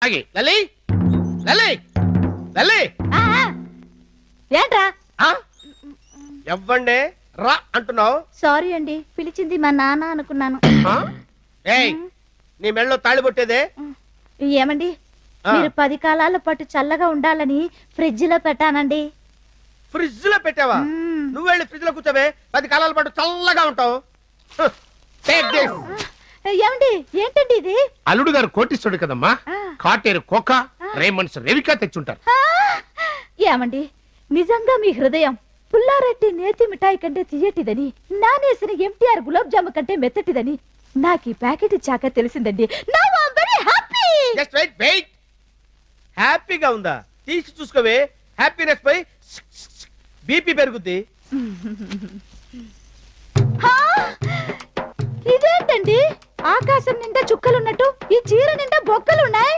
ఆగి లలి లలి లలి ఏంట్రా? ఎవ్వండి రా అంటున్నావు. సారీ అండి, పిలిచింది మా నాన్న అనుకున్నాను. ఏయ్ నీ మెళ్ళలో తాళి కొట్టేదే. ఏమండి, మీరు 10 కాలాల పాటు చల్లగా ఉండాలని ఫ్రిడ్జ్ లో పెట్టానండి. ఫ్రిడ్జ్ లో పెట్టావా? నువ్వు వెళ్ళి ఫ్రిడ్జ్ లో కూర్చోవే, 10 కాలాల పాటు చల్లగా ఉంటావు. ఏమండి, ఏంటండి ఇది? అల్లుడు గారు కోటిస్తుడు కదమ్మా, కాటేరు కోక రేమన్స్ రేవికా తెచ్చుంటారు. ఏమండి, నిజంగా మీ హృదయం పుల్లారెడ్డి నేతి మిఠాయి కంటే తీయటిదని, నానేసిన ఎంటీఆర్ గులాబ్ జాము కంటే మెత్తటిదని నాకు ఈ ప్యాకెట్ ఇచ్చాక తెలిసిందండి. Now I am very happy. Just wait wait. హ్యాపీగా ఉందా? తీసి చూసుకోవే. హ్యాపీనెస్ పై బీపీ పెరుగుద్ది. ఇదేంటండి, ఆకాశం నిండా చుక్కలున్నట్టు ఈ చీర నిండా బొక్కలున్నాయి.